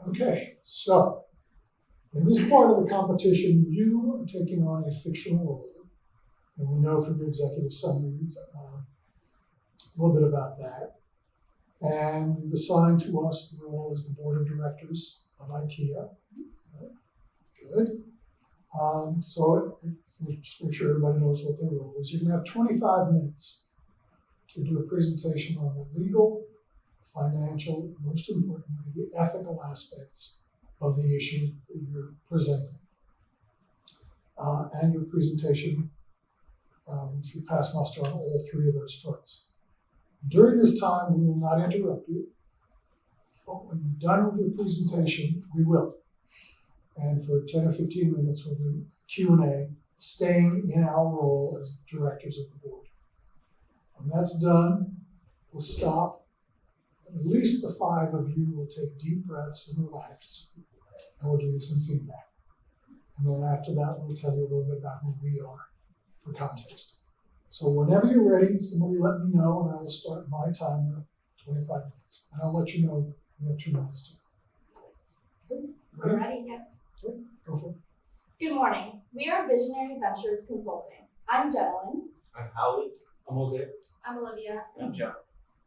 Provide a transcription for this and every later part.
Okay, so in this part of the competition, you are taking on a fictional role. And we know from your executive summaries a little bit about that. And you've assigned to us the role as the board of directors of IKEA. Good. So just make sure everybody knows what their role is. You're going to have 25 minutes to do a presentation on the legal, financial, and most importantly, the ethical aspects of the issues that you're presenting. And your presentation should pass muster on all three of those fronts. During this time, we will not interrupt you. But when you're done with your presentation, we will. And for 10 or 15 minutes, we'll do Q&A, staying in our role as directors of the board. When that's done, we'll stop. And at least the 5 of you will take deep breaths and relax, and we'll give you some feedback. And then after that, we'll tell you a little bit about who we are for context. So whenever you're ready, somebody let me know, and I will start my timer, 25 minutes. And I'll let you know we have 2 minutes to. Okay, We're ready, yes. Okay, go for it. Good morning. We are Visionary Ventures Consulting. I'm Jenilyn. I'm Howard. I'm Jose. I'm Olivia. I'm John.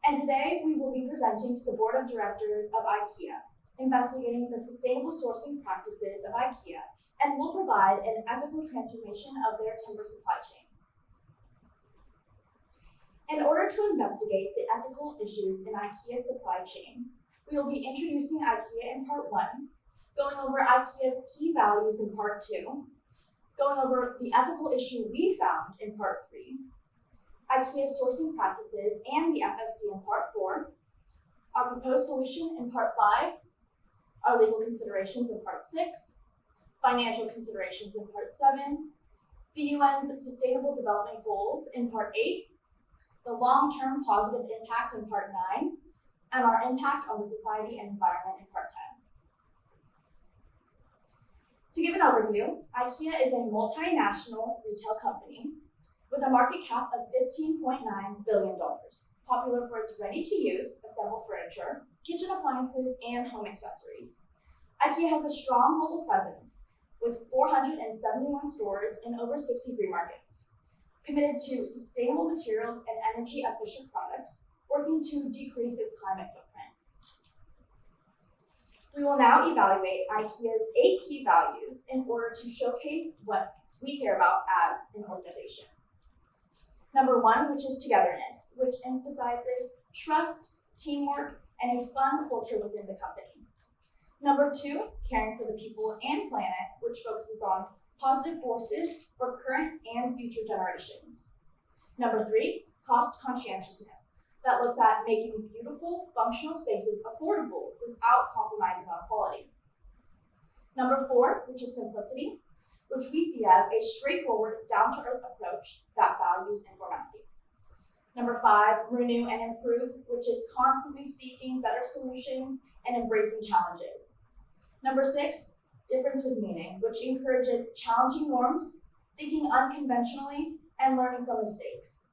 And today we will be presenting to the Board of Directors of IKEA, investigating the sustainable sourcing practices of IKEA, and will provide an ethical transformation of their timber supply chain. In order to investigate the ethical issues in IKEA's supply chain, we will be introducing IKEA in part 1, going over IKEA's key values in part 2, going over the ethical issue we found in part 3, IKEA's sourcing practices and the FSC in part 4, our proposed solution in part 5, our legal considerations in part 6, financial considerations in part 7, the UN's Sustainable Development Goals in part 8, the long-term positive impact in part 9, and our impact on the society and environment in part 10. To give an overview, IKEA is a multinational retail company with a market cap of $15.9 billion, popular for its ready-to-use assembled furniture, kitchen appliances, and home accessories. IKEA has a strong global presence with 471 stores in over 63 markets, committed to sustainable materials and energy-efficient products, working to decrease its climate footprint. We will now evaluate IKEA's 8 key values in order to showcase what we care about as an organization. Number 1, which is togetherness, which emphasizes trust, teamwork, and a fun culture within the company. Number 2, caring for the people and planet, which focuses on positive forces for current and future generations. Number 3, cost conscientiousness, that looks at making beautiful, functional spaces affordable without compromising on quality. Number 4, which is simplicity, which we see as a straightforward, down-to-earth approach that values informality. Number 5, renew and improve, which is constantly seeking better solutions and embracing challenges. Number 6, difference with meaning, which encourages challenging norms, thinking unconventionally, and learning from mistakes.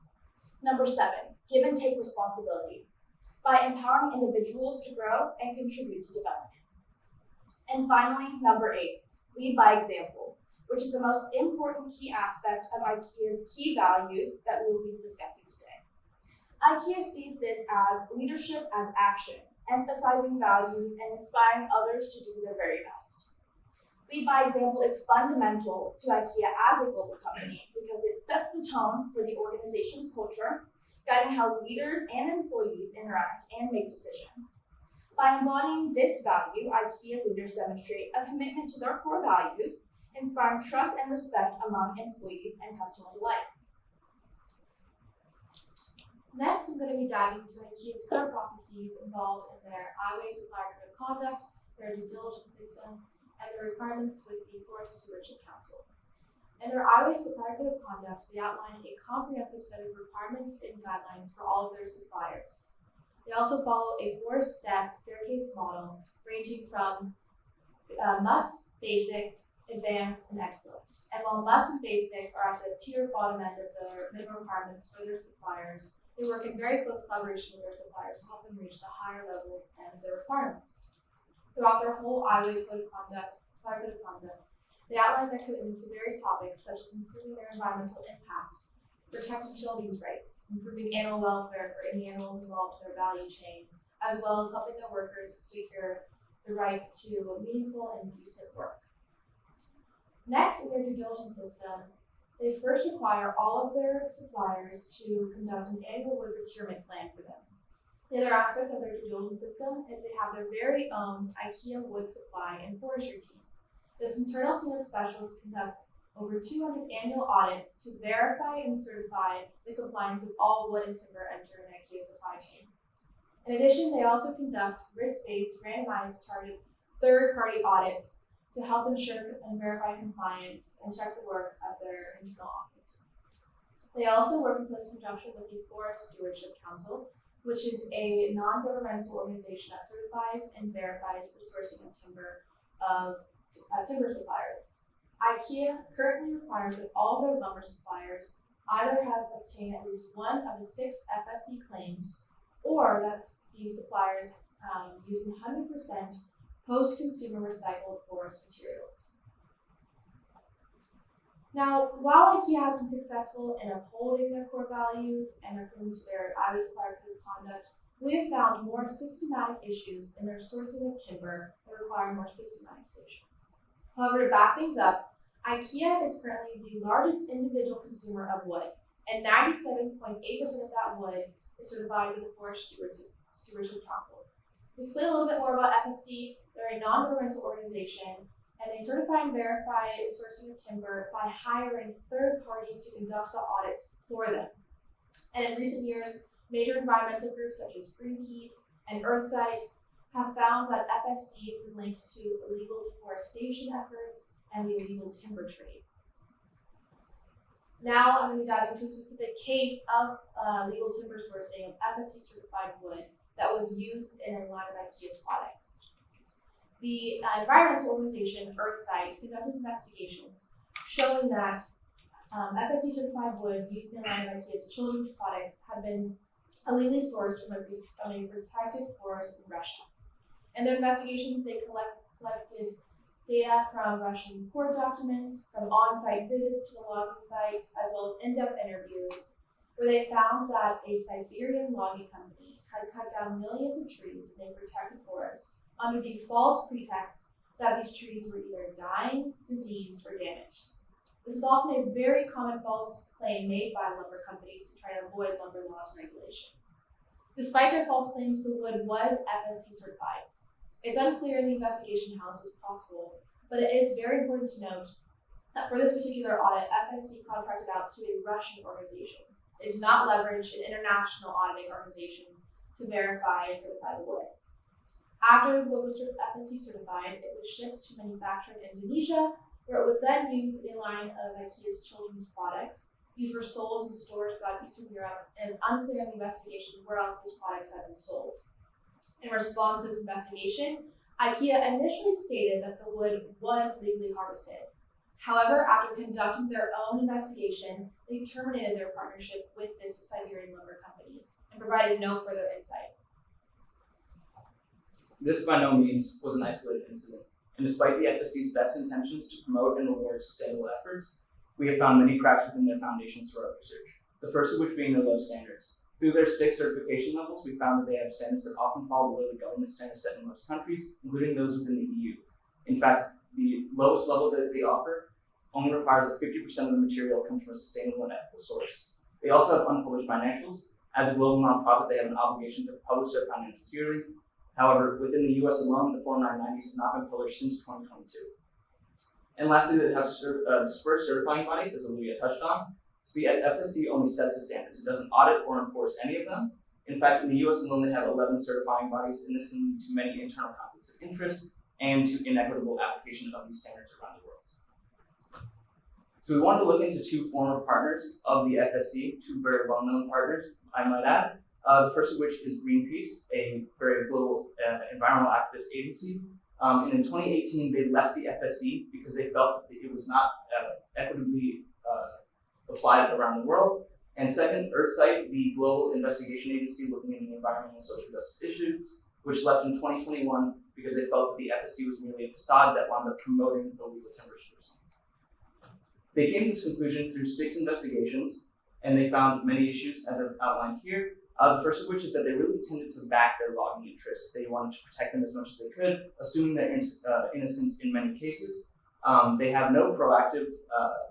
Number 7, give and take responsibility, by empowering individuals to grow and contribute to development. And finally, number 8, lead by example, which is the most important key aspect of IKEA's key values that we will be discussing today. IKEA sees this as leadership as action, emphasizing values and inspiring others to do their very best. Lead by example is fundamental to IKEA as a global company because it sets the tone for the organization's culture, guiding how leaders and employees interact and make decisions. By embodying this value, IKEA leaders demonstrate a commitment to their core values, inspiring trust and respect among employees and customers alike. Next, I'm going to be diving into IKEA's current processes involved in their IBES supplier code of conduct, their due diligence system, and the requirements with the Forest Stewardship Council. In their IBES supplier code of conduct, they outline a comprehensive set of requirements and guidelines for all of their suppliers. They also follow a 4-step staircase model ranging from must, basic, advanced, and excellent. And while must and basic are at the tier bottom end of the minimum requirements for their suppliers, they work in very close collaboration with their suppliers to help them reach the higher level end of their requirements. Throughout their whole Iowa Code of Conduct, Supplier Code of Conduct, they outline their commitment to various topics such as improving their environmental impact, protecting children's rights, improving animal welfare for any animals involved in their value chain, as well as helping their workers secure the rights to meaningful and decent work. Next, in their due diligence system, they first require all of their suppliers to conduct an annual wood procurement plan for them. The other aspect of their due diligence system is they have their very own IKEA wood supply and forestry team. This internal team of specialists conducts over 200 annual audits to verify and certify the compliance of all wood and timber entering IKEA supply chain. In addition, they also conduct risk-based, randomized, targeted third-party audits to help ensure and verify compliance and check the work of their internal audit. They also work in close conjunction with the Forest Stewardship Council, which is a non-governmental organization that certifies and verifies the sourcing of timber suppliers. IKEA currently requires that all their lumber suppliers either have obtained at least one of the 6 FSC claims, or that these suppliers using 100% post-consumer recycled forest materials. Now, while IKEA has been successful in upholding their core values and their commitment to their IBES Supplier Code of Conduct, we have found more systematic issues in their sourcing of timber that require more systematic solutions. However, to back things up, IKEA is currently the largest individual consumer of wood, and 97.8% of that wood is certified with the Forest Stewardship Council. To explain a little bit more about FSC, they're a non-governmental organization, and they certify and verify the sourcing of timber by hiring third parties to conduct the audits for them. And in recent years, major environmental groups such as Greenpeace and Earthsite have found that FSC is linked to illegal deforestation efforts and the illegal timber trade. Now I'm going to dive into a specific case of legal timber sourcing of FSC certified wood that was used in a line of IKEA's products. The environmental organization Earthsite conducted investigations showing that FSC certified wood used in a line of IKEA's children's products had been illegally sourced from a protected forest in Russia. In their investigations, they collected data from Russian court documents, from on-site visits to the logging sites, as well as in-depth interviews, where they found that a Siberian logging company had cut down millions of trees in a protected forest under the false pretext that these trees were either dying, diseased, or damaged. This is often a very common false claim made by lumber companies to try to avoid lumber laws and regulations. Despite their false claims, the wood was FSC certified. It's unclear in the investigation how this was possible, but it is very important to note that for this particular audit, FSC contracted out to a Russian organization. It did not leverage an international auditing organization to verify and certify the wood. After the wood was FSC certified, it was shipped to manufacture in Indonesia, where it was then used in a line of IKEA's children's products. These were sold in stores throughout Eastern Europe, and it's unclear in the investigation where else these products had been sold. In response to this investigation, IKEA initially stated that the wood was legally harvested. However, after conducting their own investigation, they terminated their partnership with this Siberian lumber company and provided no further insight. This by no means was an isolated incident, and despite the FSC's best intentions to promote and reward sustainable efforts, we have found many cracks within their foundations for our research, the first of which being their low standards. Through their 6 certification levels, we found that they have standards that often fall below the government standards set in most countries, including those within the EU. In fact, the lowest level that they offer only requires that 50% of the material comes from a sustainable and ethical source. They also have unpublished financials. As a global nonprofit, they have an obligation to publish their financials yearly. However, within the US alone, the Form 990s have not been published since 2022. And lastly, they have dispersed certifying bodies, as Olivia touched on. So the FSC only sets the standards. It doesn't audit or enforce any of them. In fact, in the US alone, they have 11 certifying bodies, and this can lead to many internal conflicts of interest and to inequitable application of these standards around the world. So we wanted to look into 2 former partners of the FSC, 2 very well-known partners, I might add. The first of which is Greenpeace, a very global environmental activist agency. And in 2018, they left the FSC because they felt that it was not equitably applied around the world. And second, Earthsite, the global investigation agency looking into environmental and social justice issues, which left in 2021 because they felt that the FSC was merely a facade that wound up promoting illegal timber sourcing. They came to this conclusion through 6 investigations, and they found many issues, as I've outlined here. The first of which is that they really tended to back their logging interests. They wanted to protect them as much as they could, assuming their innocence in many cases. They have no proactive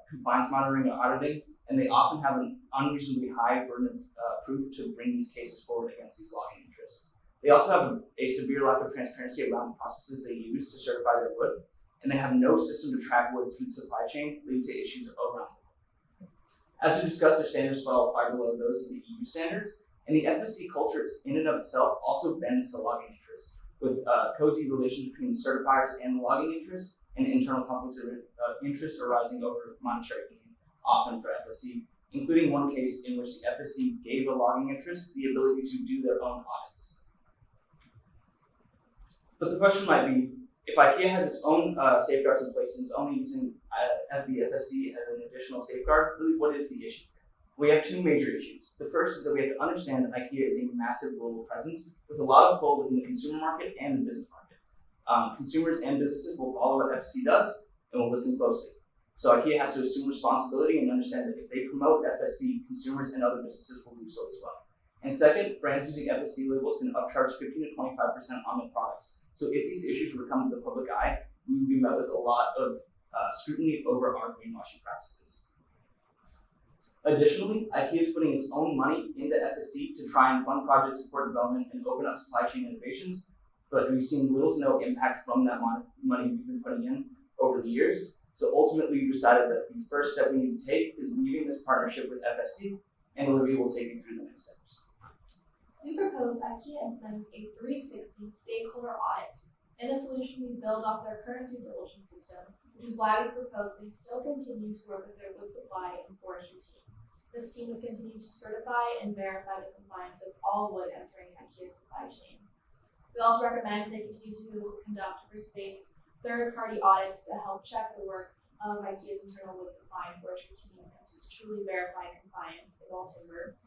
compliance monitoring or auditing, and they often have an unreasonably high burden of proof to bring these cases forward against these logging interests. They also have a severe lack of transparency around the processes they use to certify their wood, and they have no system to track wood through the supply chain, leading to issues around it. As we discussed, their standards fall far below those of the EU standards, and the FSC culture in and of itself also bends to logging interests, with cozy relations between the certifiers and the logging interests, and internal conflicts of interest arising over monetary gain, often for FSC, including one case in which the FSC gave a logging interest the ability to do their own audits. But the question might be, if IKEA has its own safeguards in place and is only using the FSC as an additional safeguard, really what is the issue? We have 2 major issues. The first is that we have to understand that IKEA is a massive global presence with a lot of pull within the consumer market and the business market. Consumers and businesses will follow what FSC does and will listen closely. So IKEA has to assume responsibility and understand that if they promote FSC, consumers and other businesses will do so as well. And second, brands using FSC labels can upcharge 15 to 25% on their products. So if these issues were to come to the public eye, we would be met with a lot of scrutiny over our greenwashing practices. Additionally, IKEA is putting its own money into FSC to try and fund project support development and open up supply chain innovations, but we've seen little to no impact from that money we've been putting in over the years. So ultimately, we decided that the first step we need to take is leaving this partnership with FSC, and Olivia will take you through the next steps. We propose IKEA implements a 360 stakeholder audit. In the solution, we build off their current due diligence system, which is why we propose they still continue to work with their wood supply and forestry team. This team would continue to certify and verify the compliance of all wood entering IKEA's supply chain. We also recommend they continue to conduct risk-based third-party audits to help check the work of IKEA's internal wood supply and forestry team and to truly verify compliance of all timber.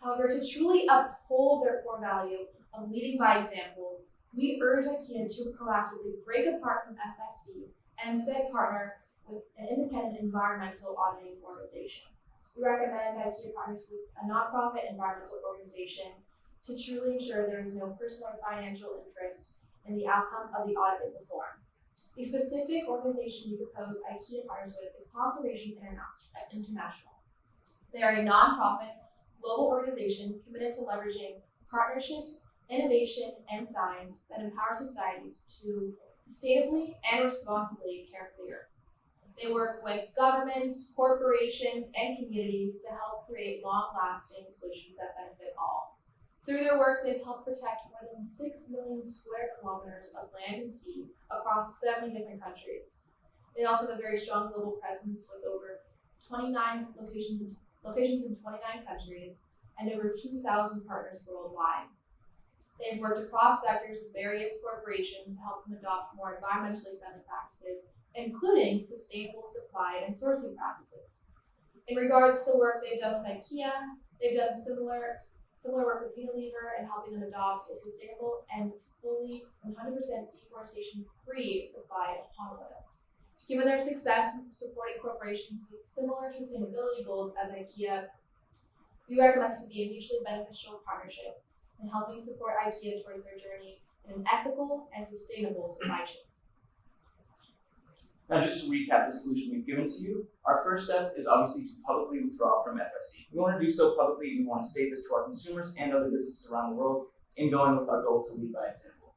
However, to truly uphold their core value of leading by example, we urge IKEA to proactively break apart from FSC and instead partner with an independent environmental auditing organization. We recommend IKEA partners with a nonprofit environmental organization to truly ensure there is no personal or financial interest in the outcome of the audit they perform. The specific organization we propose IKEA partners with is Conservation International. They are a nonprofit global organization committed to leveraging partnerships, innovation, and science that empower societies to sustainably and responsibly care for the earth. They work with governments, corporations, and communities to help create long-lasting solutions that benefit all. Through their work, they've helped protect more than 6 million square kilometers of land and sea across 70 different countries. They also have a very strong global presence with over 29 locations in 29 countries and over 2,000 partners worldwide. They've worked across sectors with various corporations to help them adopt more environmentally friendly practices, including sustainable supply and sourcing practices. In regards to the work they've done with IKEA, they've done similar work with Unilever and helping them adopt a sustainable and fully 100% deforestation-free supply of palm oil. Given their success in supporting corporations with similar sustainability goals as IKEA, we recommend this to be a mutually beneficial partnership in helping support IKEA towards their journey in an ethical and sustainable supply chain. Now, just to recap the solution we've given to you, our first step is obviously to publicly withdraw from FSC. We want to do so publicly, and we want to state this to our consumers and other businesses around the world in going with our goal to lead by example.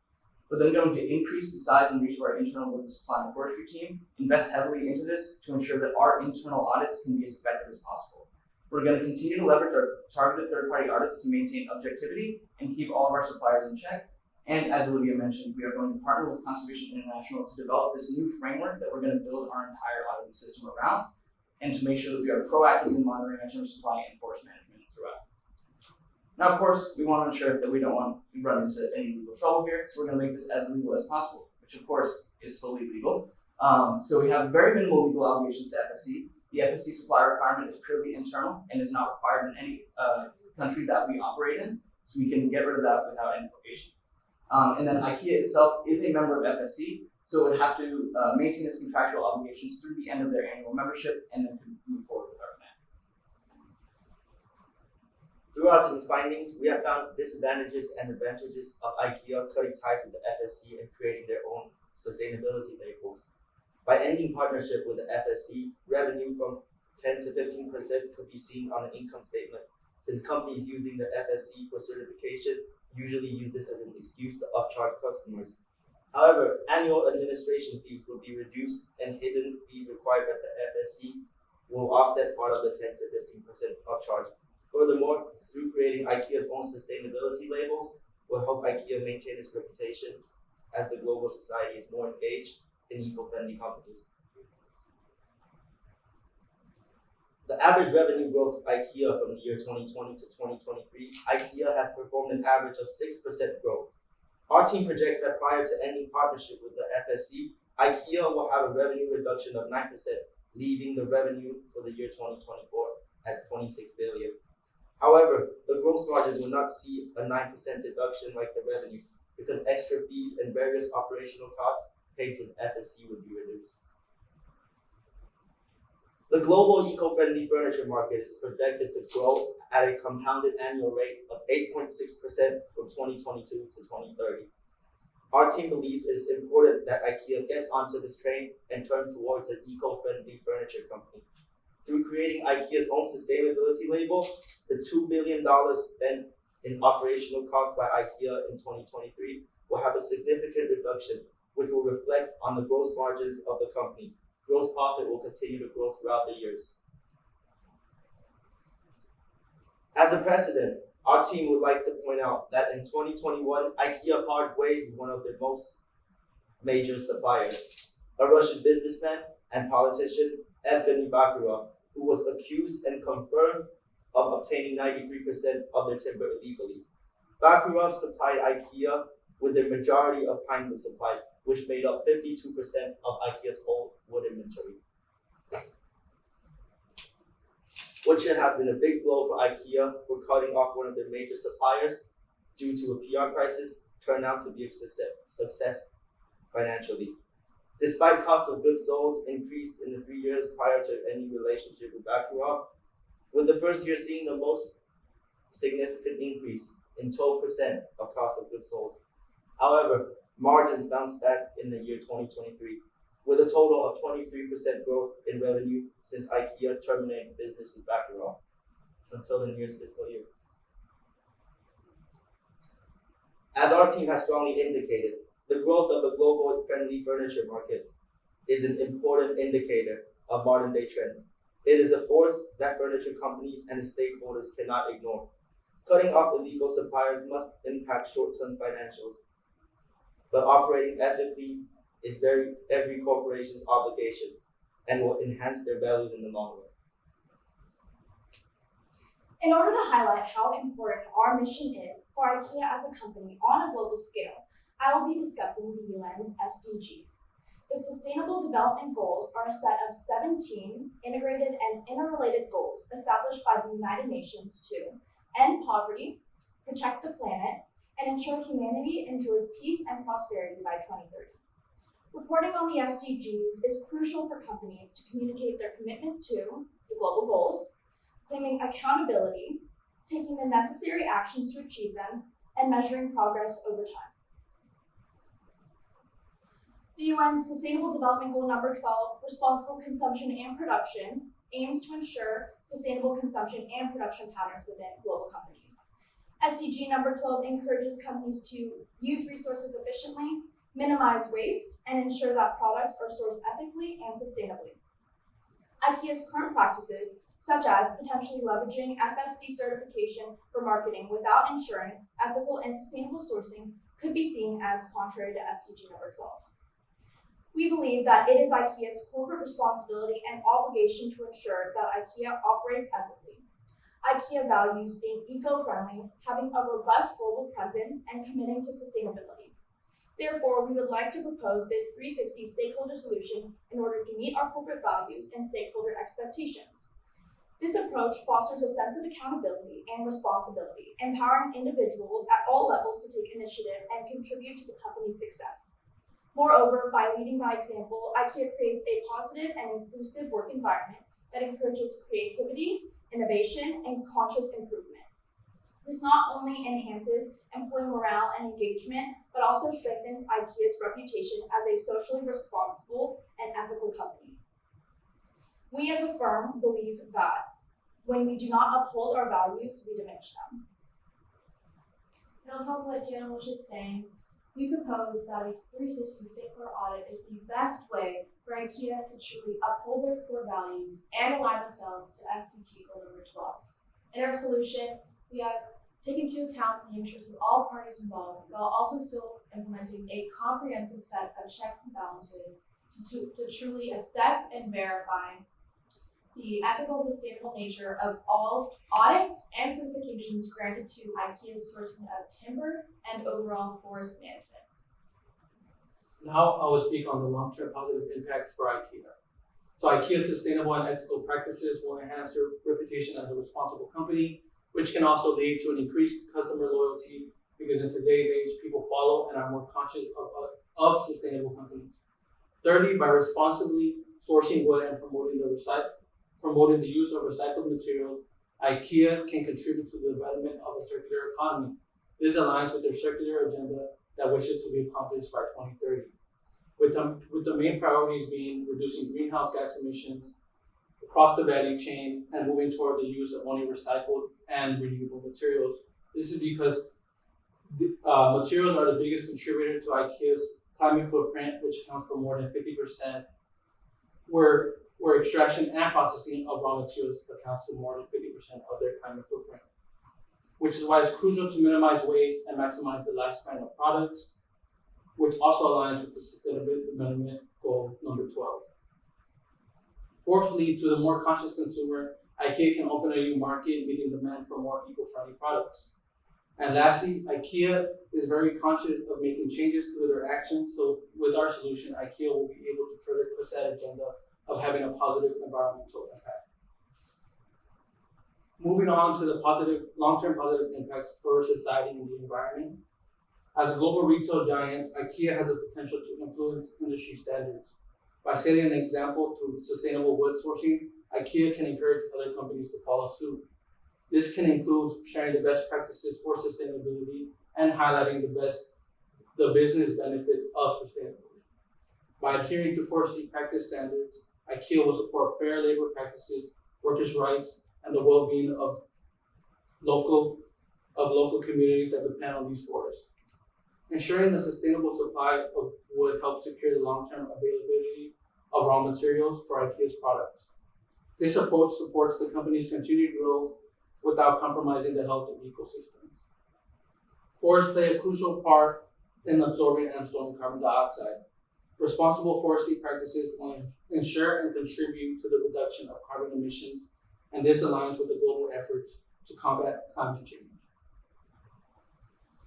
We're then going to increase the size and reach of our internal wood supply and forestry team, invest heavily into this to ensure that our internal audits can be as effective as possible. We're going to continue to leverage our targeted third-party audits to maintain objectivity and keep all of our suppliers in check. And as Olivia mentioned, we are going to partner with Conservation International to develop this new framework that we're going to build our entire auditing system around, and to make sure that we are proactively monitoring our timber supply and forest management throughout. Now, of course, we want to ensure that we don't want to run into any legal trouble here, so we're going to make this as legal as possible, which of course is fully legal. So we have very minimal legal obligations to FSC. The FSC supply requirement is purely internal and is not required in any country that we operate in. so we can get rid of that without any implication. And then IKEA itself is a member of FSC, so it would have to maintain its contractual obligations through the end of their annual membership and then could move forward with our plan. Through our team's findings, we have found disadvantages and advantages of IKEA cutting ties with the FSC and creating their own sustainability labels. By ending partnership with the FSC, revenue from 10 to 15% could be seen on the income statement, since companies using the FSC for certification usually use this as an excuse to upcharge customers. However, annual administration fees will be reduced and hidden fees required by the FSC will offset part of the 10 to 15% upcharge. Furthermore, through creating IKEA's own sustainability labels will help IKEA maintain its reputation as the global society is more engaged in eco-friendly companies. The average revenue growth of IKEA from the year 2020 to 2023, IKEA has performed an average of 6% growth. Our team projects that prior to ending partnership with the FSC, IKEA will have a revenue reduction of 9%, leaving the revenue for the year 2024 at $26 billion. However, the gross margins will not see a 9% deduction like the revenue, because extra fees and various operational costs paid to the FSC would be reduced. The global eco-friendly furniture market is projected to grow at a compounded annual rate of 8.6% from 2022 to 2030. Our team believes it is important that IKEA gets onto this train and turn towards an eco-friendly furniture company. Through creating IKEA's own sustainability label, the $2 billion spent in operational costs by IKEA in 2023 will have a significant reduction, which will reflect on the gross margins of the company. Gross profit will continue to grow throughout the years. As a precedent, our team would like to point out that in 2021, IKEA parted ways with one of their most major suppliers, a Russian businessman and politician, Evgeny Bakurov, who was accused and confirmed of obtaining 93% of their timber illegally. Bakurov supplied IKEA with their majority of pine wood supplies, which made up 52% of IKEA's whole wood inventory. What should have been a big blow for IKEA for cutting off one of their major suppliers due to a PR crisis turned out to be a success financially. Despite cost of goods sold increased in the 3 years prior to any relationship with Bakurov, with the first year seeing the most significant increase in 12% of cost of goods sold. However, margins bounced back in the year 2023, with a total of 23% growth in revenue since IKEA terminated business with Bakurov until the nearest fiscal year. As our team has strongly indicated, the growth of the global friendly furniture market is an important indicator of modern day trends. It is a force that furniture companies and its stakeholders cannot ignore. Cutting off illegal suppliers must impact short-term financials, but operating ethically is every corporation's obligation and will enhance their values in the long run. In order to highlight how important our mission is for IKEA as a company on a global scale, I will be discussing the UN's SDGs. The Sustainable Development Goals are a set of 17 integrated and interrelated goals established by the United Nations to end poverty, protect the planet, and ensure humanity enjoys peace and prosperity by 2030. Reporting on the SDGs is crucial for companies to communicate their commitment to the global goals, claiming accountability, taking the necessary actions to achieve them, and measuring progress over time. The UN Sustainable Development Goal number 12, responsible consumption and production, aims to ensure sustainable consumption and production patterns within global companies. SDG number 12 encourages companies to use resources efficiently, minimize waste, and ensure that products are sourced ethically and sustainably. IKEA's current practices, such as potentially leveraging FSC certification for marketing without ensuring ethical and sustainable sourcing, could be seen as contrary to SDG number 12. We believe that it is IKEA's corporate responsibility and obligation to ensure that IKEA operates ethically. IKEA values being eco-friendly, having a robust global presence, and committing to sustainability. Therefore, we would like to propose this 360 stakeholder solution in order to meet our corporate values and stakeholder expectations. This approach fosters a sense of accountability and responsibility, empowering individuals at all levels to take initiative and contribute to the company's success. Moreover, by leading by example, IKEA creates a positive and inclusive work environment that encourages creativity, innovation, and conscious improvement. This not only enhances employee morale and engagement, but also strengthens IKEA's reputation as a socially responsible and ethical company. We as a firm believe that when we do not uphold our values, we diminish them. And on top of what Jana was just saying, we propose that a 360 stakeholder audit is the best way for IKEA to truly uphold their core values and align themselves to SDG goal number 12. In our solution, we have taken into account the interests of all parties involved, while also still implementing a comprehensive set of checks and balances to truly assess and verify the ethical and sustainable nature of all audits and certifications granted to IKEA's sourcing of timber and overall forest management. Now I will speak on the long-term positive impacts for IKEA. So IKEA's sustainable and ethical practices will enhance their reputation as a responsible company, which can also lead to an increased customer loyalty because in today's age, people follow and are more conscious of sustainable companies. Thirdly, by responsibly sourcing wood and promoting the use of recycled materials, IKEA can contribute to the development of a circular economy. This aligns with their circular agenda that wishes to be accomplished by 2030, with the main priorities being reducing greenhouse gas emissions across the value chain and moving toward the use of only recycled and renewable materials. This is because materials are the biggest contributor to IKEA's climate footprint, which accounts for more than 50%, where extraction and processing of raw materials accounts to more than 50% of their climate footprint, which is why it's crucial to minimize waste and maximize the lifespan of products, which also aligns with the Sustainability Amendment Goal number 12. Fourthly, to the more conscious consumer, IKEA can open a new market, meeting demand for more eco-friendly products. And lastly, IKEA is very conscious of making changes through their actions, so with our solution, IKEA will be able to further push that agenda of having a positive environmental impact. Moving on to the long-term positive impacts for society and the environment. As a global retail giant, IKEA has the potential to influence industry standards. By setting an example through sustainable wood sourcing, IKEA can encourage other companies to follow suit. This can include sharing the best practices for sustainability and highlighting the business benefits of sustainability. By adhering to forestry practice standards, IKEA will support fair labor practices, workers' rights, and the well-being of local communities that depend on these forests. Ensuring a sustainable supply of wood helps secure the long-term availability of raw materials for IKEA's products. This approach supports the company's continued growth without compromising the health of ecosystems. Forests play a crucial part in absorbing and storing carbon dioxide. Responsible forestry practices will ensure and contribute to the reduction of carbon emissions, and this aligns with the global efforts to combat climate change.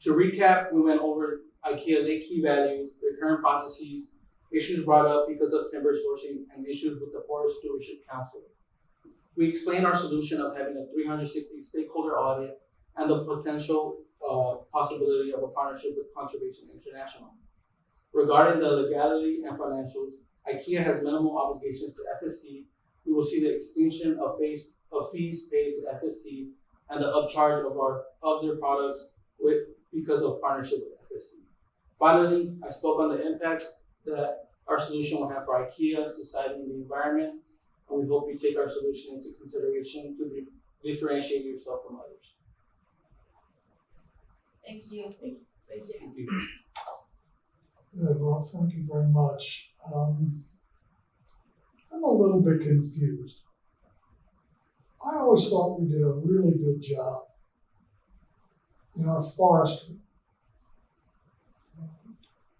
To recap, we went over IKEA's 8 key values, their current processes, issues brought up because of timber sourcing, and issues with the Forest Stewardship Council. We explained our solution of having a 360 stakeholder audit and the potential possibility of a partnership with Conservation International. Regarding the legality and financials, IKEA has minimal obligations to FSC. We will see the extinction of fees paid to FSC and the upcharge of their products because of partnership with FSC. Finally, I spoke on the impacts that our solution will have for IKEA, society, and the environment, and we hope you take our solution into consideration to differentiate yourself from others. Thank you. Thank you. Good, well, thank you very much. I'm a little bit confused. I always thought we did a really good job in our forestry,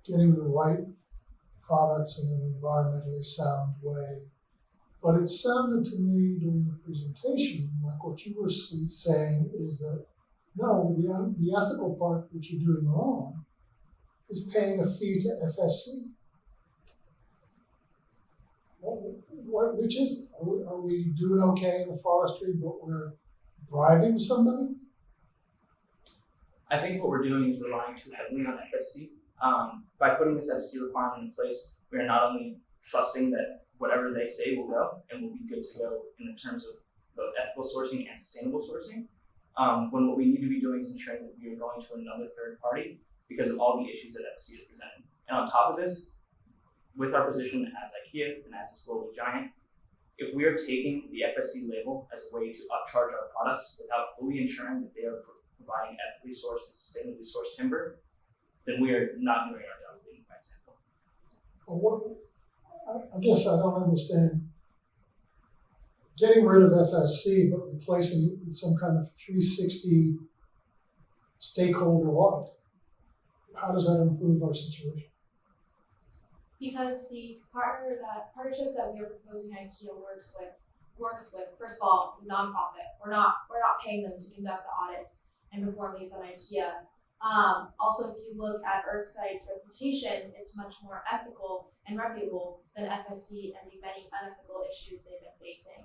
getting the right products in an environmentally sound way. But it sounded to me during the presentation like what you were saying is that, no, the ethical part that you're doing wrong is paying a fee to FSC. which is, are we doing okay in the forestry, but we're bribing somebody? I think what we're doing is relying too heavily on FSC. By putting this FSC requirement in place, we are not only trusting that whatever they say will go and will be good to go in terms of both ethical sourcing and sustainable sourcing, when what we need to be doing is ensuring that we are going to another third party because of all the issues that FSC is presenting. And on top of this, with our position as IKEA and as this global giant, if we are taking the FSC label as a way to upcharge our products without fully ensuring that they are providing ethically sourced and sustainably sourced timber, then we are not doing our job leading by example. Well, I guess I don't understand getting rid of FSC but replacing it with some kind of 360 stakeholder audit. How does that improve our situation? Because the partnership that we are proposing IKEA works with, first of all, is a nonprofit. We're not paying them to conduct the audits and perform these on IKEA. Also, if you look at Earthsight's reputation, it's much more ethical and reputable than FSC and the many unethical issues they've been facing.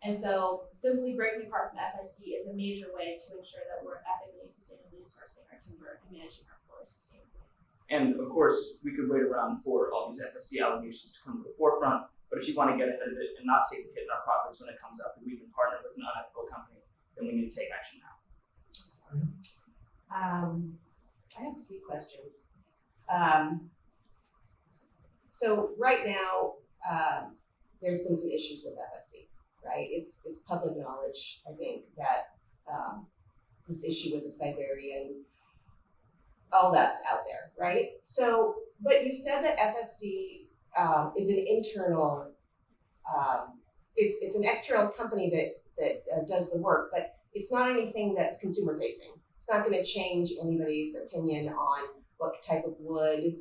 And so simply breaking apart from FSC is a major way to ensure that we're ethically and sustainably sourcing our timber and managing our forests sustainably. And of course, we could wait around for all these FSC allegations to come to the forefront, but if you want to get ahead of it and not take the hit in our profits when it comes out that we can partner with an unethical company, then we need to take action now. I have a few questions. So right now, there's been some issues with FSC, right? It's public knowledge, I think, that this issue with the Siberian, all that's out there, right? So, but you said that FSC is an internal, it's an external company that does the work, but it's not anything that's consumer facing. It's not going to change anybody's opinion on what type of wood.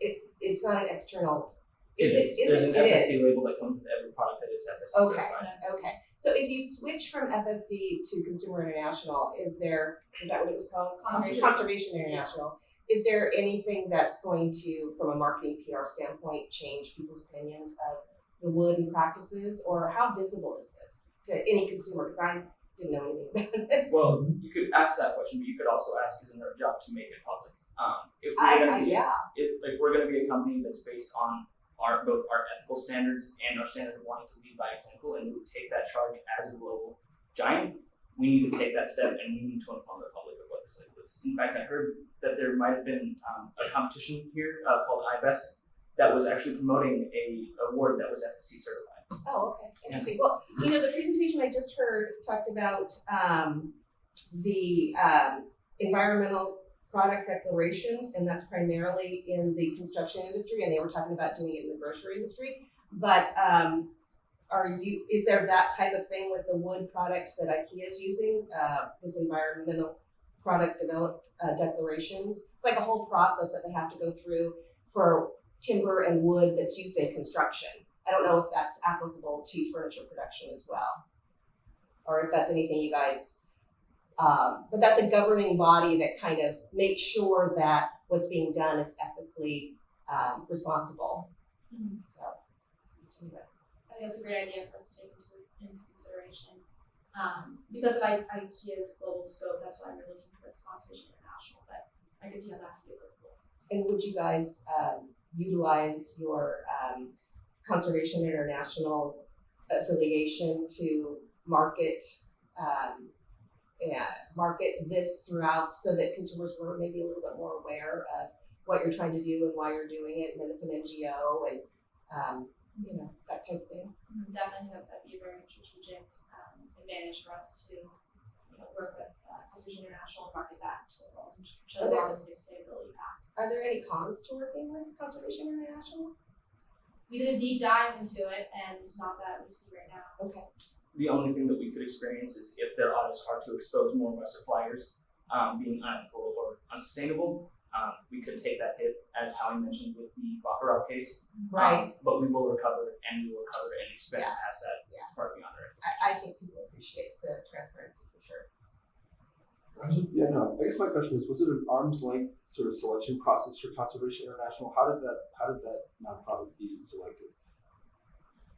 It's not an external. There's an FSC label that comes with every product that is FSC certified. Okay. So if you switch from FSC to Consumer International, is that what it was called? Conservation International. Is there anything that's going to, from a marketing PR standpoint, change people's opinions of the wood and practices, or how visible is this to any consumer? Because I didn't know anything about it. Well, you could ask that question, but you could also ask, isn't our job to make it public? If we're going to be a company that's based on both our ethical standards and our standard of wanting to lead by example, and we take that charge as a global giant, we need to take that step and we need to inform the public of what this label is. In fact, I heard that there might have been a competition here called IBESCC that was actually promoting a award that was FSC certified. Oh, okay. Interesting. Well, the presentation I just heard talked about the environmental product declarations, and that's primarily in the construction industry, and they were talking about doing it in the grocery industry. But is there that type of thing with the wood products that IKEA is using, this environmental product declarations? It's like a whole process that they have to go through for timber and wood that's used in construction. I don't know if that's applicable to furniture production as well, or if that's anything you guys, but that's a governing body that kind of makes sure that what's being done is ethically responsible. Mm-hmm. So, anyway. I think that's a great idea for us to take into consideration. Because of IKEA's global scope, that's why we're looking towards Conservation International, but I can see how that could be applicable. And would you guys utilize your Conservation International affiliation to market this throughout, so that consumers were maybe a little bit more aware of what you're trying to do and why you're doing it, and then it's an NGO and that type of thing? Definitely think that'd be a very strategic advantage for us to work with Conservation International and market that to the world and show the world the sustainability path. Are there any cons to working with Conservation International? We did a deep dive into it, and not that we see right now. Okay. The only thing that we could experience is if their audits are to expose more of our suppliers being unethical or unsustainable, we could take that hit, as Howie mentioned with the Baccarat case. Right. But we will recover, and we will recover and expand past that far beyond our I think people appreciate the transparency for sure. Yeah, no. I guess my question is: was it an arm's length sort of selection process for Conservation International? How did that nonprofit be selected?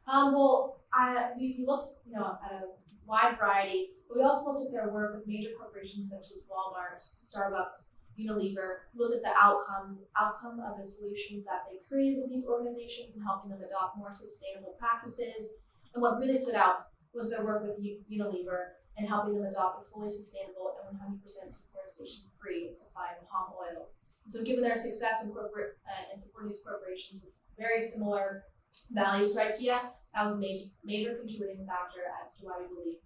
We looked, at a wide variety, but we also looked at their work with major corporations such as Walmart, Starbucks, Unilever. We looked at the outcome of the solutions that they created with these organizations and helping them adopt more sustainable practices. And what really stood out was their work with Unilever and helping them adopt a fully sustainable and 100% deforestation-free supply of palm oil. And so, given their success in supporting these corporations with very similar values to IKEA, that was a major contributing factor as to why we believe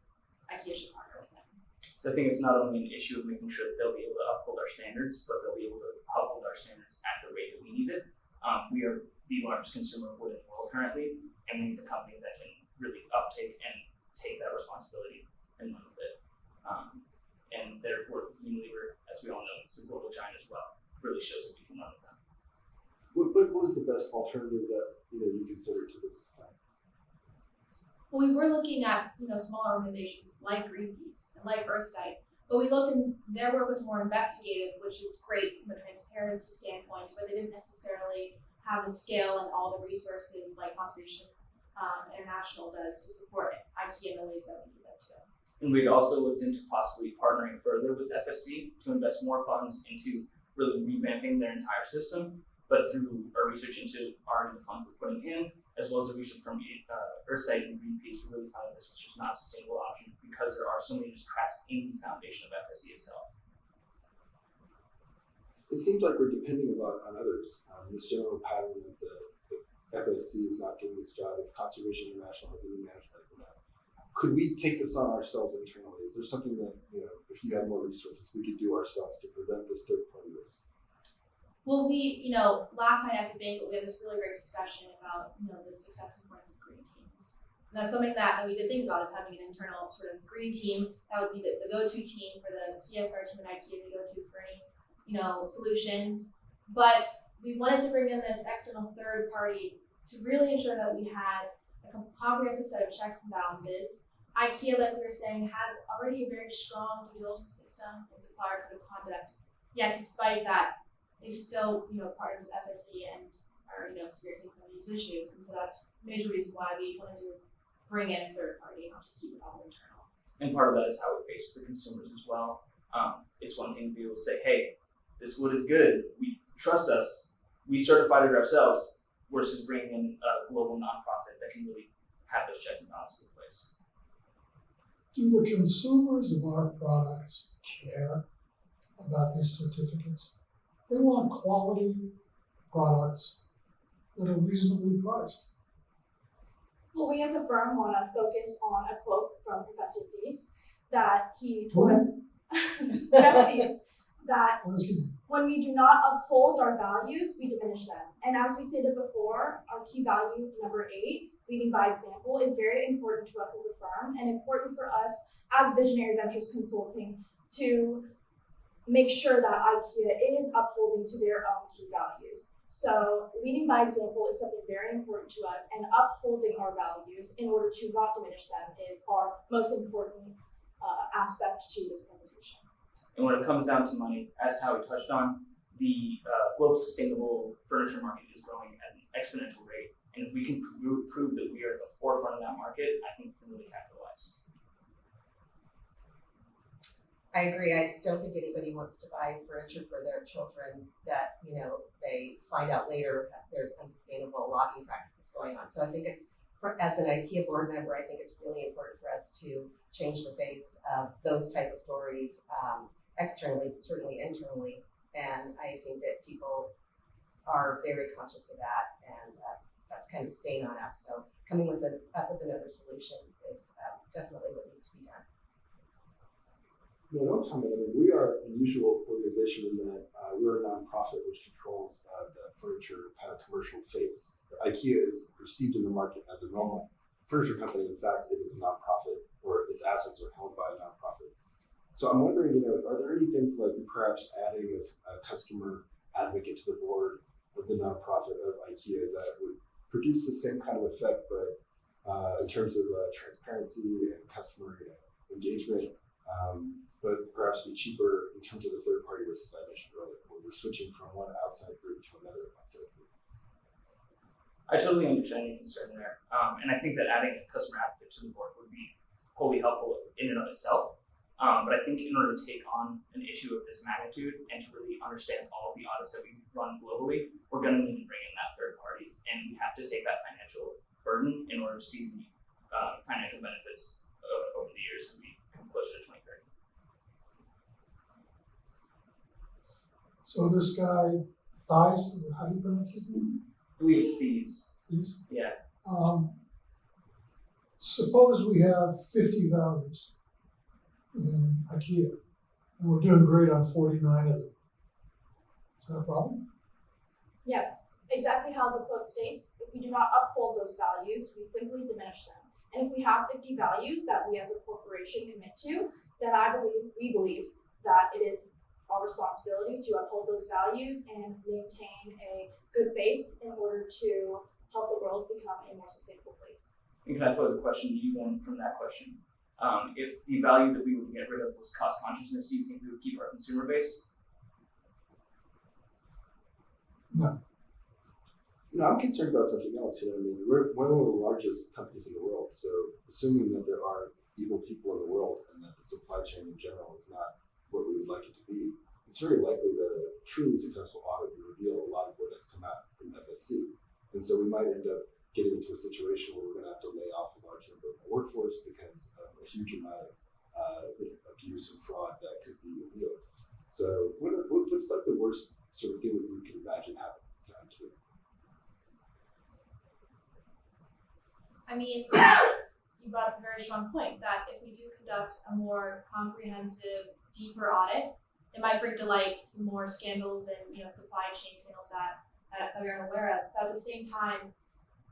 IKEA should partner with them. So I think it's not only an issue of making sure that they'll be able to uphold our standards, but they'll be able to uphold our standards at the rate that we need it. We are the largest consumer of wood in the world currently, and we need a company that can really uptake and take that responsibility and run with it. And their work with Unilever, as we all know, it's a global giant as well, really shows that we can run with them. What was the best alternative that you considered to this plan? Well, we were looking at smaller organizations like Greenpeace and like Earthsite, but we looked and their work was more investigative, which is great from a transparency standpoint, but they didn't necessarily have the scale and all the resources like Conservation International does to support IKEA in the ways that we need them to. And we'd also looked into possibly partnering further with FSC to invest more funds into really revamping their entire system, but through our research into already the funds we're putting in, as well as the research from Earthsite and Greenpeace, we really found that this was just not a sustainable option because there are so many just cracks in the foundation of FSC itself. It seems like we're depending a lot on others. This general pattern of the FSC is not doing its job, if Conservation International has any management for that. Could we take this on ourselves internally? Is there something that, if you had more resources, we could do ourselves to prevent this third-party risk? Well, last night at the banquet, we had this really great discussion about, the success and importance of green teams. And that's something that we did think about, is having an internal sort of green team that would be the go-to team for the CSR team at IKEA to go to for any, solutions. But we wanted to bring in this external third party to really ensure that we had a comprehensive set of checks and balances. IKEA, like we were saying, has already a very strong due diligence system and supplier code of conduct. Yet, despite that, they still, partnered with FSC and are, experiencing some of these issues. And so that's a major reason why we wanted to bring in a third party, not just keep it all internal. And part of that is how we face the consumers as well. It's one thing to be able to say, hey, this wood is good, trust us, we certified it ourselves, versus bringing in a global nonprofit that can really have those checks and balances in place. Do the consumers of our products care about these certificates? They want quality products that are reasonably priced. Well, we as a firm want to focus on a quote from Professor Thies that he told us, Jeff Thies, that What does he mean? when we do not uphold our values, we diminish them. And as we stated before, our key value number 8, leading by example, is very important to us as a firm and important for us as Visionary Ventures Consulting to make sure that IKEA is upholding to their own key values. So leading by example is something very important to us, and upholding our values in order to not diminish them is our most important aspect to this presentation. And when it comes down to money, as Howie touched on, the global sustainable furniture market is growing at an exponential rate. And if we can prove that we are at the forefront of that market, I think we can really capitalize. I agree. I don't think anybody wants to buy furniture for their children that, they find out later that there's unsustainable logging practices going on. So I think as an IKEA board member, I think it's really important for us to change the face of those type of stories externally, but certainly internally. And I think that people are very conscious of that, and that's kind of staying on us. So coming up with another solution is definitely what needs to be done. One comment, we are an unusual organization in that we're a nonprofit which controls the furniture kind of commercial phase. IKEA is perceived in the market as a normal furniture company. In fact, it is a nonprofit, or its assets are held by a nonprofit. So I'm wondering, are there any things like perhaps adding a customer advocate to the board of the nonprofit of IKEA that would produce the same kind of effect, but in terms of transparency and customer engagement, but perhaps be cheaper in terms of the third-party risks that I mentioned earlier, where we're switching from one outside group to another outside group? I totally understand your concern there, and I think that adding a customer advocate to the board would be wholly helpful in and of itself. But I think in order to take on an issue of this magnitude and to really understand all of the audits that we run globally, we're going to need to bring in that third party, and we have to take that financial burden in order to see the financial benefits over the years as we come closer to 2030. So this guy, Thies, how do you pronounce his name? I believe it's these. Thies? Yeah. Suppose we have 50 values in IKEA, and we're doing great on 49 of them. Is that a problem? Yes, exactly how the quote states, if we do not uphold those values, we simply diminish them. And if we have 50 values that we as a corporation commit to, then we believe that it is our responsibility to uphold those values and maintain a good face in order to help the world become a more sustainable place. And can I pose a question to you then from that question? If the value that we would get rid of was cost consciousness, do you think we would keep our consumer base? No. No, I'm concerned about something else. I mean, we're one of the largest companies in the world, so assuming that there are evil people in the world and that the supply chain in general is not what we would like it to be, it's very likely that a truly successful audit would reveal a lot of what has come out from FSC. And so we might end up getting into a situation where we're going to have to lay off a large number of our workforce because of a huge amount of abuse and fraud that could be revealed. So what's like the worst sort of thing that you can imagine happening to IKEA? I mean, you brought up a very strong point that if we do conduct a more comprehensive, deeper audit, it might bring to light some more scandals and supply chain scandals that we aren't aware of. But at the same time,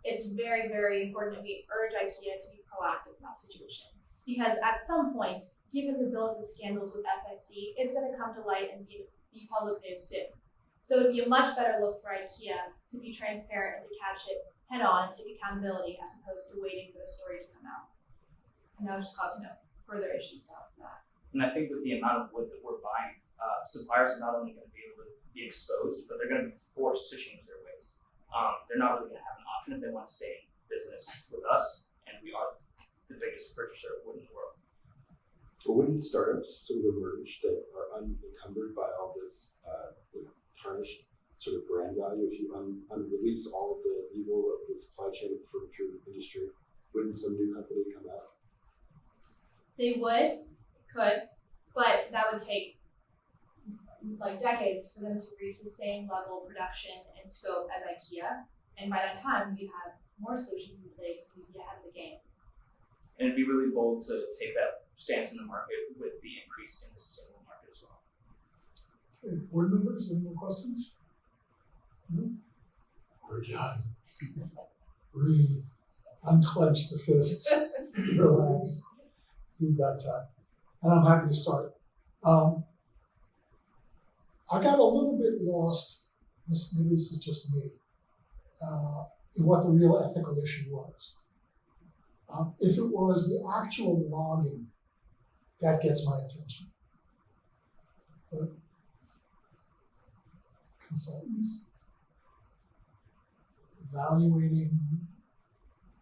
it's very, very important that we urge IKEA to be proactive in that situation. Because at some point, given the bill of the scandals with FSC, it's going to come to light and be public news soon. So it'd be a much better look for IKEA to be transparent and to catch it head on and take accountability as opposed to waiting for the story to come out. And that would just cause further issues after that. And I think with the amount of wood that we're buying, suppliers are not only going to be able to be exposed, but they're going to be forced to change their ways. They're not really going to have an option if they want to stay in business with us, and we are the biggest purchaser of wood in the world. But wouldn't startups sort of emerge that are unencumbered by all this tarnished sort of brand value? If you release all of the evil of the supply chain of the furniture industry, wouldn't some new company come out? They could, but that would take decades for them to reach the same level of production and scope as IKEA. And by that time, we'd have more solutions in place and we'd be ahead of the game. And it'd be really bold to take that stance in the market with the increase in the sustainable market as well. Okay, board members, any more questions? No? We're done. Breathe. Unclench the fists. Relax. Feedback time. And I'm happy to start. I got a little bit lost, maybe this is just me, in what the real ethical issue was. If it was the actual logging, that gets my attention. But consultants, evaluating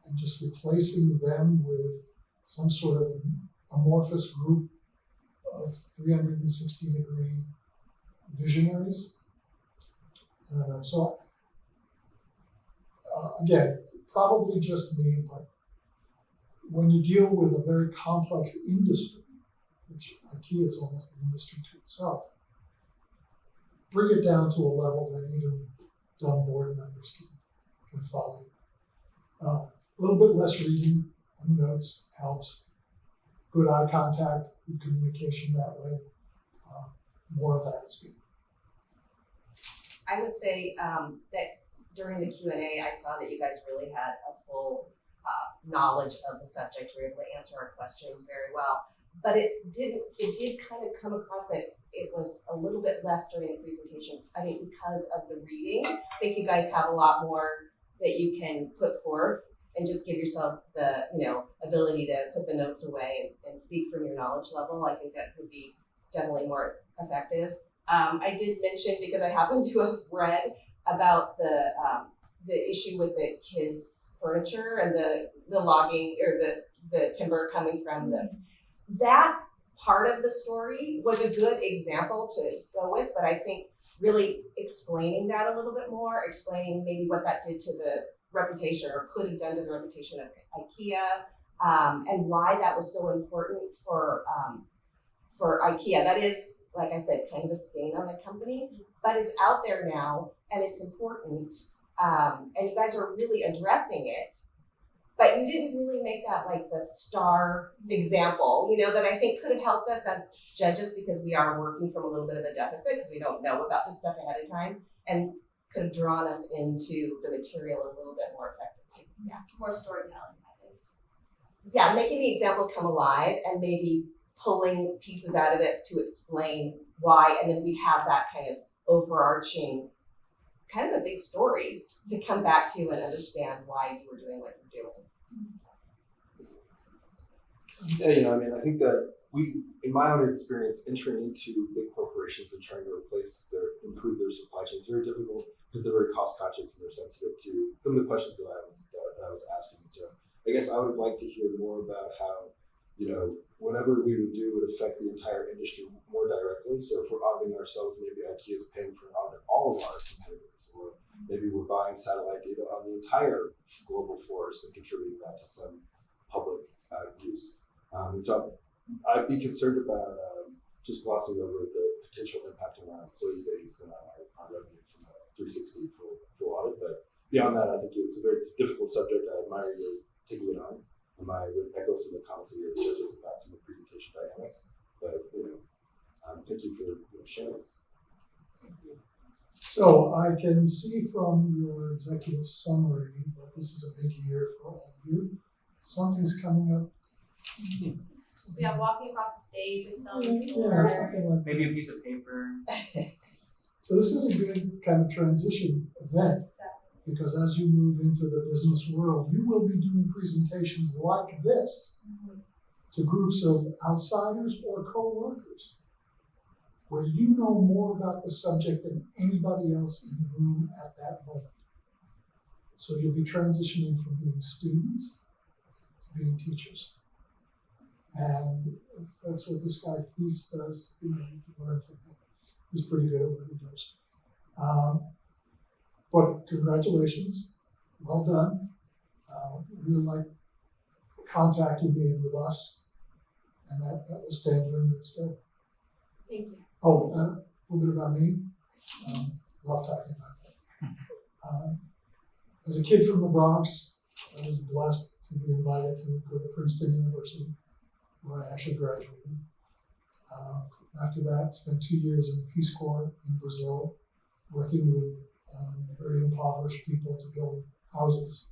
and just replacing them with some sort of amorphous group of 360-degree visionaries. I don't know. So, again, probably just me, but when you deal with a very complex industry, which IKEA is almost an industry to itself, bring it down to a level that even dumb board members can follow. A little bit less reading on the notes helps. Good eye contact, good communication that way. More of that is good. I would say that during the Q&A, I saw that you guys really had a full knowledge of the subject. You were able to answer our questions very well. But it did kind of come across that it was a little bit less during the presentation. I think because of the reading, I think you guys have a lot more that you can put forth and just give yourself the ability to put the notes away and speak from your knowledge level. I think that would be definitely more effective. I did mention, because I happen to have read about the the issue with the kids' furniture and the logging or the timber coming from that part of the story was a good example to go with, but I think really explaining that a little bit more, explaining maybe what that did to the reputation or could have done to the reputation of IKEA, and why that was so important for IKEA. That is, like I said, kind of a stain on the company, but it's out there now and it's important, and you guys are really addressing it. But you didn't really make that like the star example, that I think could have helped us as judges, because we are working from a little bit of a deficit because we don't know about this stuff ahead of time, and could have drawn us into the material a little bit more effectively. Yeah. More storytelling, I think. Yeah, making the example come alive and maybe pulling pieces out of it to explain why, and then we have that kind of overarching, kind of a big story to come back to and understand why you were doing what you're doing. Yeah, I think that in my own experience, entering into big corporations and trying to improve their supply chain is very difficult because they're very cost conscious and they're sensitive to some of the questions that I was asking. So I guess I would like to hear more about how, whatever we would do would affect the entire industry more directly. So if we're auditing ourselves, maybe IKEA is paying for an audit of all of our competitors, or maybe we're buying satellite data on the entire global forest and contributing that to some public use. And so I'd be concerned about just glossing over the potential impact on our employee base and our revenue from a 360 full audit. But beyond that, I think it's a very difficult subject. I admire you taking it on. And I would echo some of the comments of your judges about some of the presentation dynamics. But thank you for sharing this. So I can see from your executive summary that this is a big year for all of you. Something's coming up. Yeah, walking across the stage or selling the Yeah, store. something like Maybe that. a piece of paper. So this is a good kind of transition event, because as you move into the business world, you will be doing presentations like this to groups of outsiders or co-workers, where you know more about the subject than anybody else in the room at that moment. So you'll be transitioning from being students to being teachers. And that's what this guy Thies does. You can learn from him. He's pretty good at what he does. But congratulations, well done. Really like the contact you made with us, and that will stand you in good stead. Thank you. Oh, a little bit about me. Love talking about that. As a kid from the Bronx, I was blessed to be invited to go to Princeton University, where I actually graduated. After that, spent 2 years in the Peace Corps in Brazil, working with very impoverished people to build houses.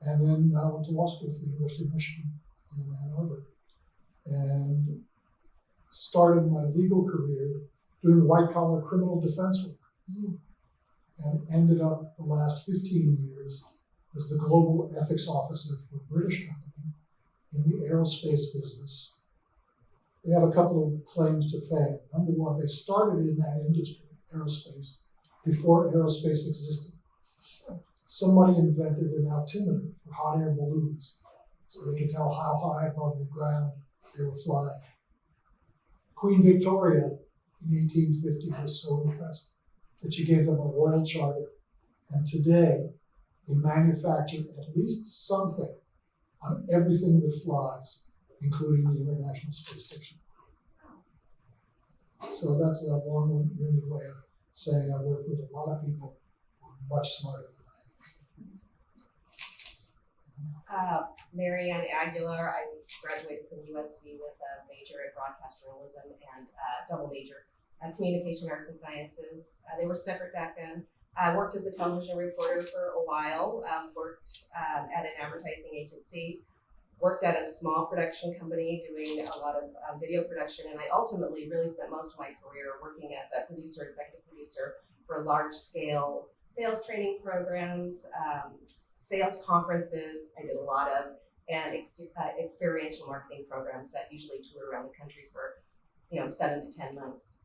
And then I went to law school at the University of Michigan in Ann Arbor, and started my legal career doing white-collar criminal defense work, and ended up the last 15 years as the global ethics officer for a British company in the aerospace business. They have a couple of claims to fame. Number one, they started in that industry, aerospace, before aerospace existed. Somebody invented an altimeter for hot air balloons, so they could tell how high above the ground they were flying. Queen Victoria in 1850 was so impressed that she gave them a royal charter. And today, they manufacture at least something on everything that flies, including the International Space Station. So that's a long-winded way of saying I work with a lot of people who are much smarter than I am. Marianne Aguilar, I graduated from USC with a major in broadcast journalism and double major, communication arts and sciences. They were separate back then. I worked as a television reporter for a while, worked at an advertising agency, worked at a small production company doing a lot of video production, and I ultimately really spent most of my career working as a producer, executive producer for large-scale sales training programs, sales conferences. I did a lot of, and experiential marketing programs that usually tour around the country for 7 to 10 months.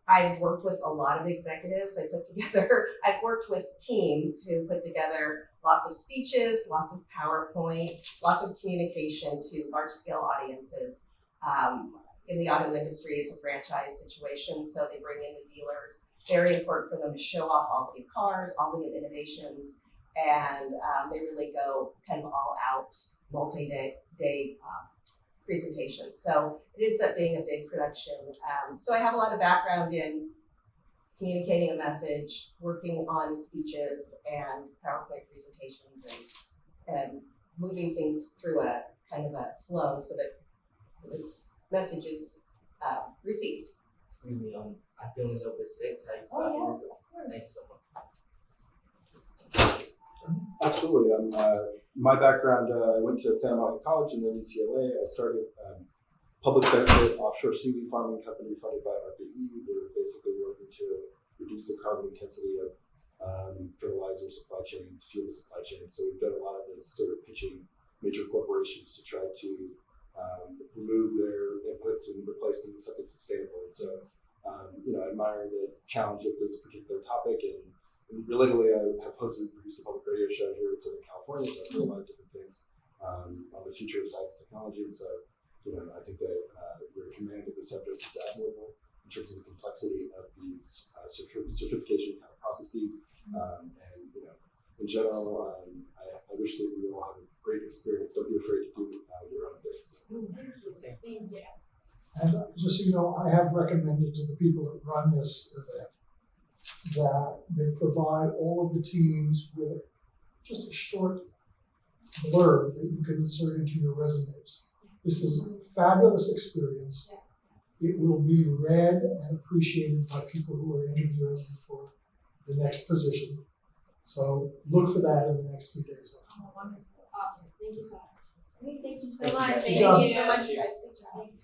I've worked with a lot of executives. I've worked with teams who put together lots of speeches, lots of PowerPoint, lots of communication to large scale audiences. In the auto industry, it's a franchise situation, so they bring in the dealers. Very important for them to show off all the new cars, all the new innovations, and they really go kind of all out, multi-day presentations. So it ends up being a big production. So I have a lot of background in communicating a message, working on speeches and PowerPoint presentations, and moving things through a kind of a flow so that the message is received. Excuse me, I feel a little bit sick. Can I use the Oh bathroom? yes, of Thank you course. so much. Absolutely. My background, I went to Santa Monica College and then UCLA. I started a public benefit offshore seaweed farming company funded by IBES. We're basically working to reduce the carbon intensity of fertilizer supply chains, fuel supply chains. So we've done a lot of this sort of pitching major corporations to try to remove their inputs and replace them with something sustainable. And so, I admire the challenge of this particular topic. And relatedly, I have hosted and produced a public radio show here in Southern California. So I do a lot of different things on the future of science and technology. And so, I think that your command of the subject is admirable in terms of the complexity of these certification kind of processes. In general, I wish that we all have a great experience. Don't be afraid to do your own things. Thank you. And just so you know, I have recommended to the people that run this event that they provide all of the teams with just a short blurb that you can insert into your resumes. This is a fabulous experience. Yes. It will be read and appreciated by people who are interviewing you for the next position. So look for that in the next few days. Oh, wonderful. Awesome. Thank you so much. Great, thank you so Thank you, much. guys. Good job. Thank you so much, you guys. Good job. Thank you.